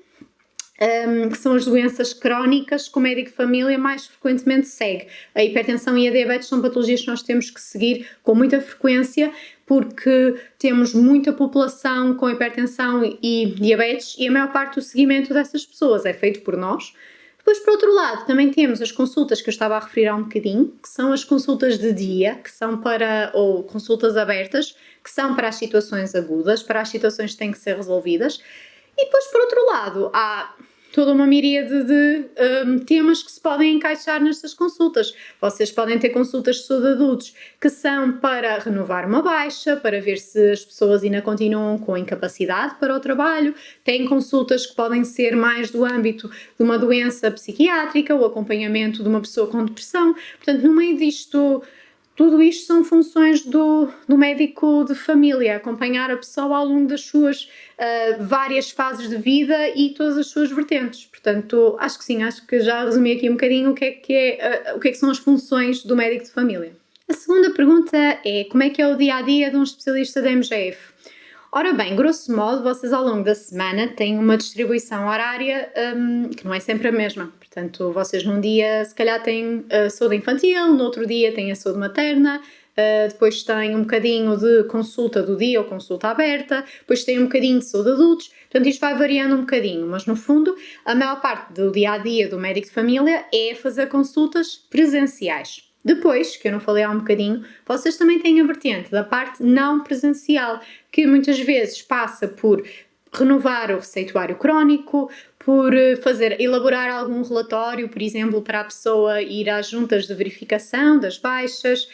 Speaker 1: que são as doenças crónicas que o médico de família mais frequentemente segue. A hipertensão e a diabetes são patologias que nós temos que seguir com muita frequência, porque temos muita população com hipertensão e diabetes e a maior parte do seguimento dessas pessoas é feito por nós. Depois, por outro lado, também temos as consultas que eu estava a referir há um bocadinho, que são as consultas de dia, que são ou consultas abertas, que são para as situações agudas, para as situações que têm que ser resolvidas. E depois, por outro lado, há toda uma miríade de temas que se podem encaixar nestas consultas. Vocês podem ter consultas de saúde de adultos que são para renovar uma baixa, para ver se as pessoas ainda continuam com incapacidade para o trabalho. Tem consultas que podem ser mais do âmbito de uma doença psiquiátrica, o acompanhamento de uma pessoa com depressão. Portanto, no meio disto, tudo isto são funções do médico de família, acompanhar a pessoa ao longo das suas várias fases de vida e todas as suas vertentes. Portanto, acho que sim, acho que já resumi aqui um bocadinho o que é que são as funções do médico de família. A segunda pergunta é: como é que é o dia-a-dia de um especialista da MGF? Ora bem, grosso modo, vocês ao longo da semana têm uma distribuição horária que não é sempre a mesma. Portanto, vocês num dia se calhar têm a saúde infantil, no outro dia têm a saúde materna, depois têm um bocadinho de consulta do dia ou consulta aberta, depois têm um bocadinho de saúde de adultos. Portanto, isto vai variando um bocadinho, mas no fundo a maior parte do dia-a-dia do médico de família é fazer consultas presenciais. Depois, que eu não falei há um bocadinho, vocês também têm a vertente da parte não presencial, que muitas vezes passa por renovar o receituário crónico, por elaborar algum relatório, por exemplo, para a pessoa ir às juntas de verificação das baixas,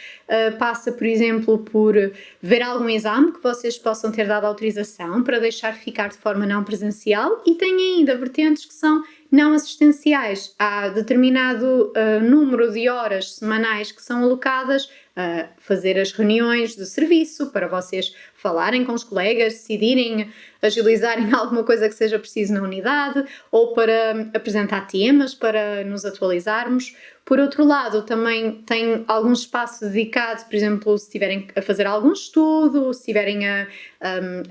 Speaker 1: passa, por exemplo, por ver algum exame que vocês possam ter dado autorização para deixar ficar de forma não presencial, e tem ainda vertentes que são não assistenciais. Há determinado número de horas semanais que são alocadas a fazer as reuniões de serviço, para vocês falarem com os colegas, decidirem, agilizarem alguma coisa que seja preciso na unidade, ou para apresentar temas, para nos atualizarmos. Por outro lado, também tem algum espaço dedicado, por exemplo, se estiverem a fazer algum estudo, se estiverem a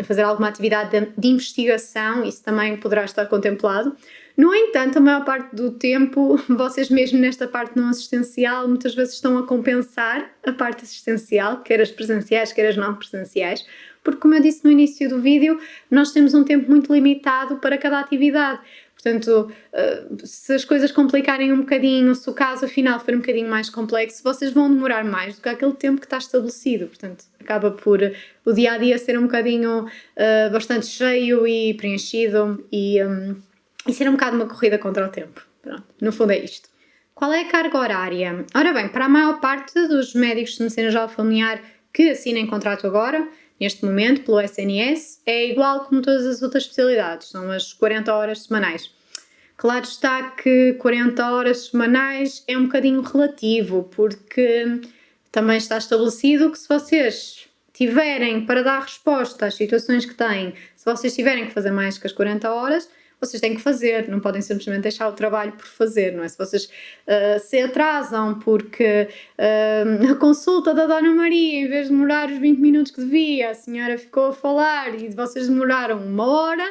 Speaker 1: fazer alguma atividade de investigação, isso também poderá estar contemplado. No entanto, a maior parte do tempo, vocês mesmo nesta parte não assistencial, muitas vezes estão a compensar a parte assistencial, quer as presenciais, quer as não presenciais, porque, como eu disse no início do vídeo, nós temos um tempo muito limitado para cada atividade. Portanto, se as coisas complicarem um bocadinho, se o caso afinal for um bocadinho mais complexo, vocês vão demorar mais do que aquele tempo que está estabelecido. Portanto, acaba por o dia-a-dia ser um bocadinho bastante cheio e preenchido e ser um bocado uma corrida contra o tempo. Pronto, no fundo é isto. Qual é a carga horária? Ora bem, para a maior parte dos médicos de medicina geral familiar que assinem contrato agora, neste momento, pelo SNS, é igual como todas as outras especialidades, são as 40 horas semanais. Claro está que 40 horas semanais é um bocadinho relativo, porque também está estabelecido que se vocês tiverem para dar resposta às situações que têm, se vocês tiverem que fazer mais que as 40 horas, vocês têm que fazer, não podem simplesmente deixar o trabalho por fazer, não é? Se vocês se atrasam porque a consulta da Dona Maria, em vez de demorar os 20 minutos que devia, a senhora ficou a falar e vocês demoraram 1 hora,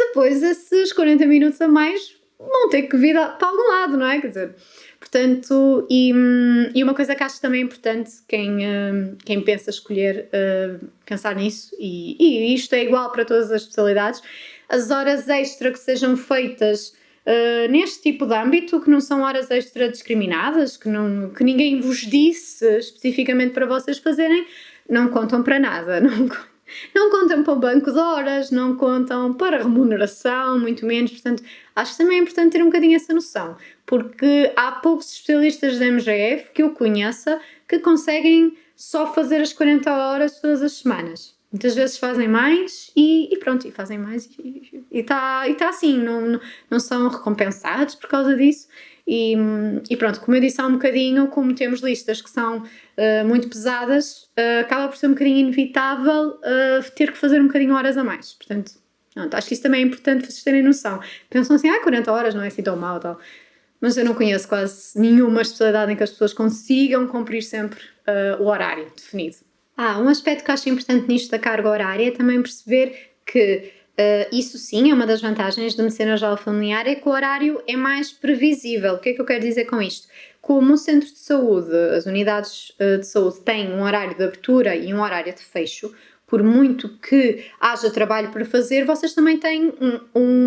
Speaker 1: depois esses 40 minutos a mais vão ter que vir para algum lado, não é? Quer dizer, portanto, e uma coisa que acho também importante, quem pensa escolher, pensar nisso, e isto é igual para todas as especialidades, as horas extra que sejam feitas neste tipo de âmbito, que não são horas extra discriminadas, que ninguém vos disse especificamente para vocês fazerem, não contam para nada, não contam para o banco de horas, não contam para remuneração, muito menos. Portanto, acho que também é importante ter um bocadinho essa noção, porque há poucos especialistas da MGF que eu conheça que conseguem só fazer as 40 horas todas as semanas. Muitas vezes fazem mais e pronto, e fazem mais e está assim, não são recompensados por causa disso. E pronto, como eu disse há um bocadinho, como temos listas que são muito pesadas, acaba por ser um bocadinho inevitável ter que fazer um bocadinho horas a mais. Portanto, pronto, acho que isso também é importante vocês terem noção. Pensam assim, 40 horas não é assim tão mal, tal. Mas eu não conheço quase nenhuma especialidade em que as pessoas consigam cumprir sempre o horário definido. Um aspecto que acho importante nisto da carga horária é também perceber que Isso sim é uma das vantagens de medicina geral familiar, é que o horário é mais previsível. O que é que eu quero dizer com isto? Como o centro de saúde, as unidades de saúde têm um horário de abertura e um horário de fecho, por muito que haja trabalho para fazer, vocês também têm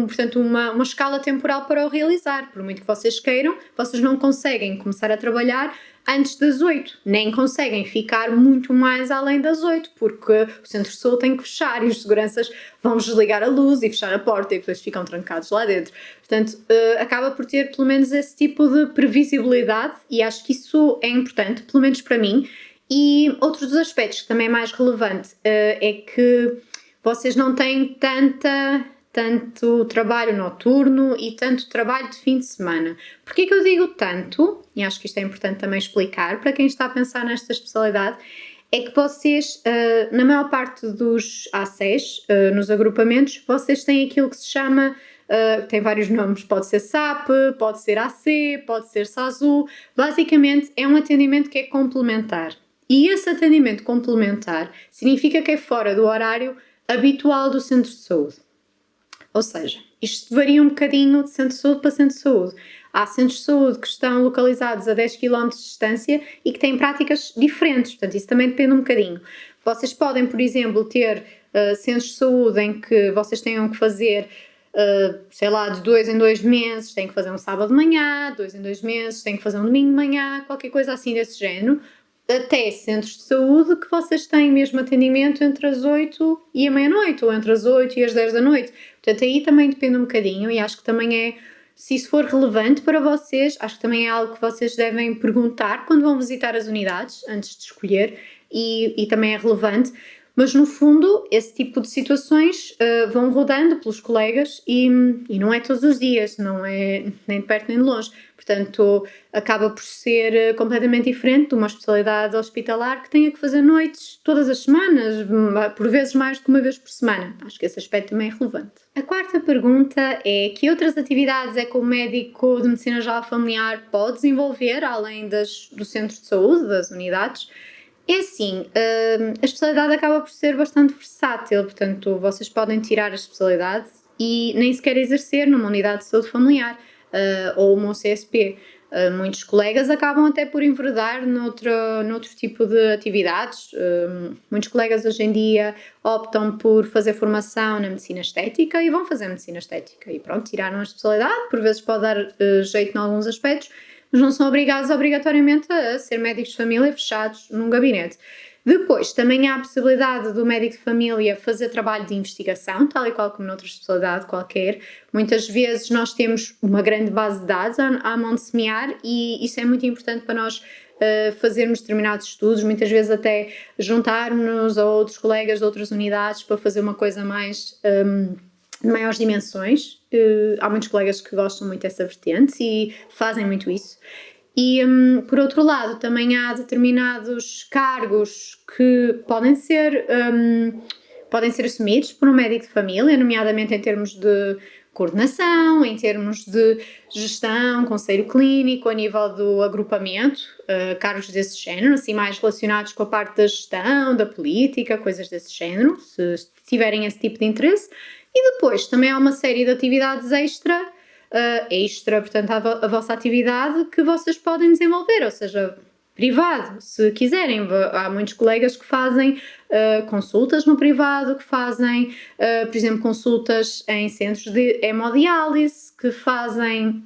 Speaker 1: portanto, uma escala temporal para o realizar. Por muito que vocês queiram, vocês não conseguem começar a trabalhar antes das 8, nem conseguem ficar muito mais além das 8, porque o centro de saúde tem que fechar e os seguranças vão desligar a luz e fechar a porta e depois ficam trancados lá dentro. Portanto, acaba por ter pelo menos esse tipo de previsibilidade e acho que isso é importante, pelo menos para mim. E outro dos aspectos que também é mais relevante é que vocês não têm tanto trabalho noturno e tanto trabalho de fim de semana. Porquê que eu digo tanto? E acho que isto é importante também explicar para quem está a pensar nesta especialidade, é que vocês, na maior parte dos ACEs, nos agrupamentos, vocês têm aquilo que se chama, tem vários nomes, pode ser SAP, pode ser AC, pode ser SASU, basicamente é um atendimento que é complementar. E esse atendimento complementar significa que é fora do horário habitual do centro de saúde. Ou seja, isto varia um bocadinho de centro de saúde para centro de saúde. Há centros de saúde que estão localizados a 10 km de distância e que têm práticas diferentes, portanto isso também depende um bocadinho. Vocês podem, por exemplo, ter centros de saúde em que vocês tenham que fazer, sei lá, de 2 em 2 meses, têm que fazer um sábado de manhã, 2 em 2 meses, têm que fazer um domingo de manhã, qualquer coisa assim desse género, até centros de saúde que vocês têm mesmo atendimento entre as 8 e a meia-noite, ou entre as 8 e as 10 da noite. Portanto, aí também depende um bocadinho e acho que também é, se isso for relevante para vocês, acho que também é algo que vocês devem perguntar quando vão visitar as unidades, antes de escolher, e também é relevante. Mas, no fundo, esse tipo de situações vão rodando pelos colegas e não é todos os dias, não é nem de perto nem de longe. Portanto, acaba por ser completamente diferente de uma especialidade hospitalar que tenha que fazer noites todas as semanas, por vezes mais do que uma vez por semana. Acho que esse aspecto também é relevante. A quarta pergunta é: que outras atividades é que o médico de medicina geral familiar pode desenvolver, além do centro de saúde, das unidades? É assim, a especialidade acaba por ser bastante versátil, portanto, vocês podem tirar a especialidade e nem sequer exercer numa unidade de saúde familiar ou uma CSP. Muitos colegas acabam até por enveredar noutro tipo de atividades. Muitos colegas hoje em dia optam por fazer formação na medicina estética e vão fazer medicina estética. E pronto, tiraram a especialidade, por vezes pode dar jeito em alguns aspectos, mas não são obrigados obrigatoriamente a ser médicos de família fechados num gabinete. Depois, também há a possibilidade do médico de família fazer trabalho de investigação, tal e qual como noutra especialidade qualquer. Muitas vezes nós temos uma grande base de dados à mão de semear e isso é muito importante para nós fazermos determinados estudos, muitas vezes até juntarmos-nos a outros colegas de outras unidades para fazer uma coisa mais de maiores dimensões. Há muitos colegas que gostam muito dessa vertente e fazem muito isso. E, por outro lado, também há determinados cargos que podem ser assumidos por um médico de família, nomeadamente em termos de coordenação, em termos de gestão, conselho clínico, a nível do agrupamento, cargos desse género, assim mais relacionados com a parte da gestão, da política, coisas desse género, se tiverem esse tipo de interesse. E depois também há uma série de atividades extra, portanto, a vossa atividade que vocês podem desenvolver, ou seja, privado, se quiserem. Há muitos colegas que fazem consultas no privado, que fazem, por exemplo, consultas em centros de hemodiálise, que fazem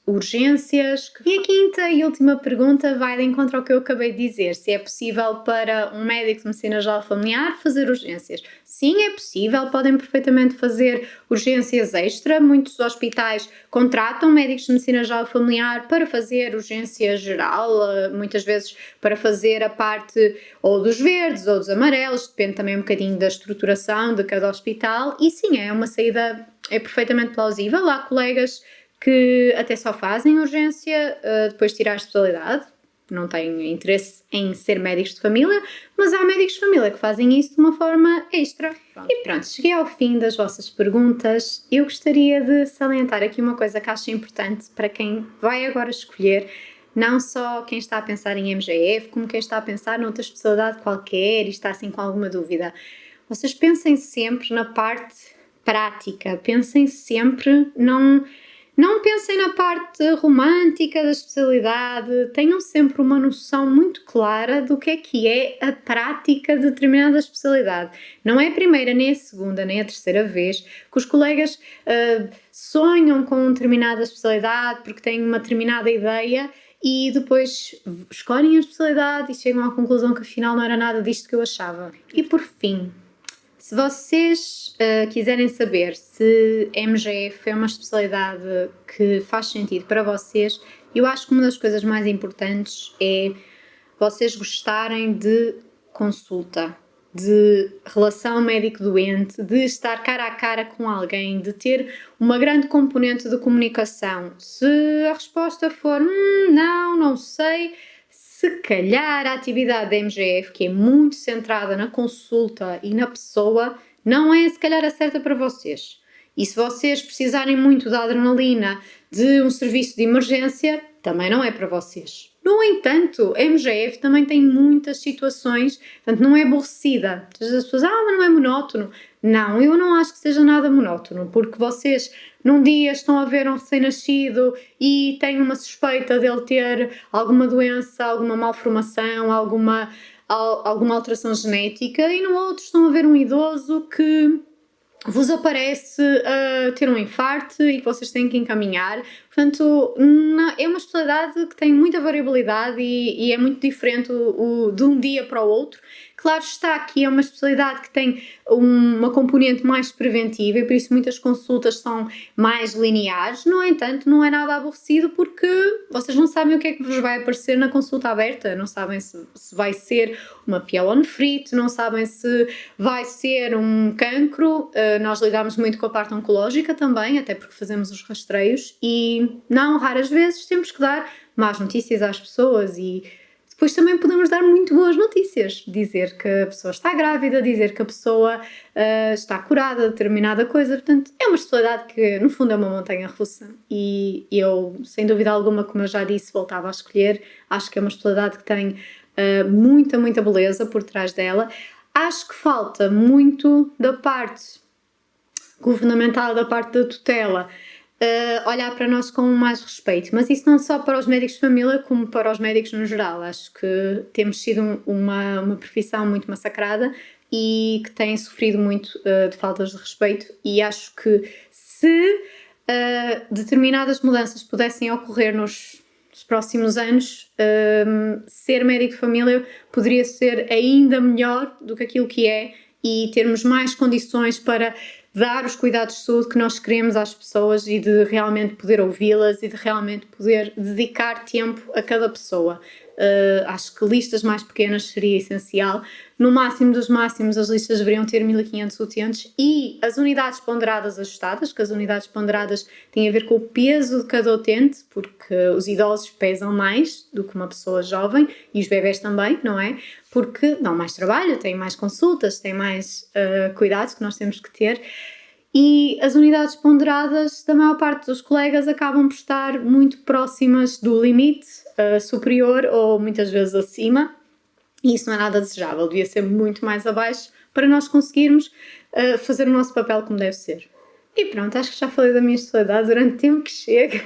Speaker 1: urgências. E a quinta e última pergunta vai de encontro ao que eu acabei de dizer: se é possível para um médico de medicina geral familiar fazer urgências. Sim, é possível, podem perfeitamente fazer urgências extra. Muitos hospitais contratam médicos de medicina geral familiar para fazer urgência geral, muitas vezes para fazer a parte ou dos verdes ou dos amarelos, depende também um bocadinho da estruturação de cada hospital. E sim, é uma saída, é perfeitamente plausível. Há colegas que até só fazem urgência depois de tirar a especialidade, não têm interesse em ser médicos de família, mas há médicos de família que fazem isso de uma forma extra. E pronto, cheguei ao fim das vossas perguntas. Eu gostaria de salientar aqui uma coisa que acho importante para quem vai agora escolher, não só quem está a pensar em MGF, como quem está a pensar noutra especialidade qualquer e está assim com alguma dúvida. Vocês pensem sempre na parte prática. Pensem sempre, não pensem na parte romântica da especialidade, tenham sempre uma noção muito clara do que é a prática de determinada especialidade. Não é a primeira, nem a segunda, nem a terceira vez que os colegas sonham com uma determinada especialidade porque têm uma determinada ideia e depois escolhem a especialidade e chegam à conclusão que afinal não era nada disto que eu achava. E por fim, se vocês quiserem saber se MGF é uma especialidade que faz sentido para vocês, eu acho que uma das coisas mais importantes é vocês gostarem de consulta, de relação médico-doente, de estar cara a cara com alguém, de ter uma grande componente de comunicação. Se a resposta for não sei, se calhar a atividade da MGF, que é muito centrada na consulta e na pessoa, não é se calhar a certa para vocês. E se vocês precisarem muito da adrenalina de um serviço de emergência, também não é para vocês. No entanto, a MGF também tem muitas situações, portanto não é aborrecida. As pessoas, mas não é monótono. Não, eu não acho que seja nada monótono, porque vocês num dia estão a ver um recém-nascido e têm uma suspeita dele ter alguma doença, alguma malformação, alguma alteração genética, e no outro estão a ver um idoso que vos aparece a ter um infarto e que vocês têm que encaminhar. Portanto, é uma especialidade que tem muita variabilidade e é muito diferente de um dia para o outro. Claro está que é uma especialidade que tem uma componente mais preventiva e por isso muitas consultas são mais lineares. No entanto, não é nada aborrecido porque vocês não sabem o que é que vos vai aparecer na consulta aberta, não sabem se vai ser uma pielonefrite, não sabem se vai ser um cancro. Nós lidamos muito com a parte oncológica também, até porque fazemos os rastreios e não raras vezes temos que dar más notícias às pessoas e depois também podemos dar muito boas notícias, dizer que a pessoa está grávida, dizer que a pessoa está curada de determinada coisa. Portanto, é uma especialidade que no fundo é uma montanha russa e eu, sem dúvida alguma, como eu já disse, voltava a escolher. Acho que é uma especialidade que tem muita beleza por trás dela. Acho que falta muito da parte governamental, da parte da tutela, olhar para nós com mais respeito, mas isso não só para os médicos de família como para os médicos no geral. Acho que temos sido uma profissão muito massacrada e que tem sofrido muito de faltas de respeito e acho que se determinadas mudanças pudessem ocorrer nos próximos anos, ser médico de família poderia ser ainda melhor do que aquilo que é e termos mais condições para dar os cuidados de saúde que nós queremos às pessoas e de realmente poder ouvi-las e de realmente poder dedicar tempo a cada pessoa. Acho que listas mais pequenas seria essencial. No máximo dos máximos, as listas deveriam ter 1500 utentes e as unidades ponderadas ajustadas, que as unidades ponderadas têm a ver com o peso de cada utente, porque os idosos pesam mais do que uma pessoa jovem e os bebés também, não é? Porque dão mais trabalho, têm mais consultas, têm mais cuidados que nós temos que ter. E as unidades ponderadas da maior parte dos colegas acabam por estar muito próximas do limite superior ou muitas vezes acima, e isso não é nada desejável, devia ser muito mais abaixo para nós conseguirmos fazer o nosso papel como deve ser. E pronto, acho que já falei da minha especialidade durante o tempo que chega.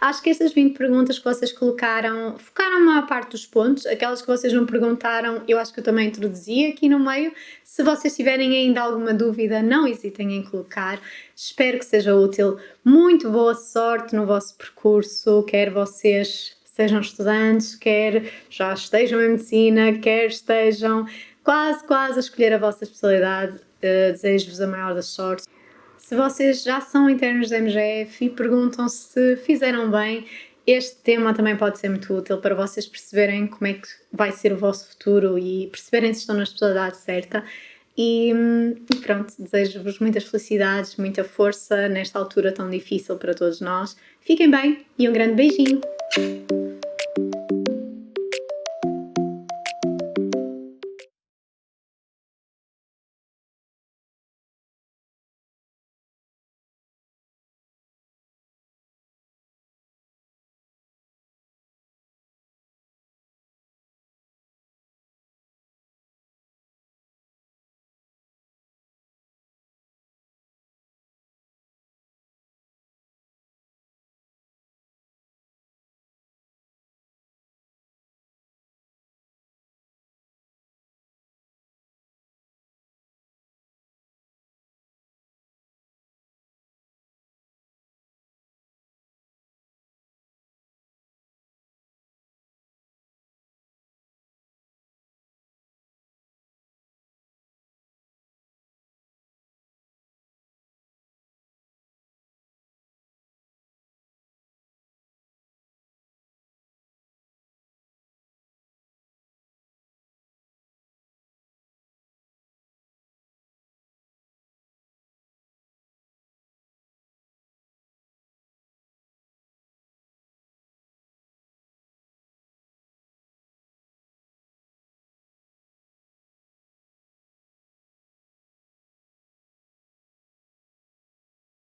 Speaker 1: Acho que estas 20 perguntas que vocês colocaram focaram a maior parte dos pontos. Aquelas que vocês não perguntaram, eu acho que eu também introduzi aqui no meio. Se vocês tiverem ainda alguma dúvida, não hesitem em colocar. Espero que seja útil. Muito boa sorte no vosso percurso, quer vocês sejam estudantes, quer já estejam em medicina, quer estejam quase a escolher a vossa especialidade. Desejo-vos a maior das sortes. Se vocês já são internos da MGF e perguntam se fizeram bem, este tema também pode ser muito útil para vocês perceberem como é que vai ser o vosso futuro e perceberem se estão na especialidade certa. E pronto, desejo-vos muitas felicidades, muita força nesta altura tão difícil para todos nós. Fiquem bem e um grande beijinho!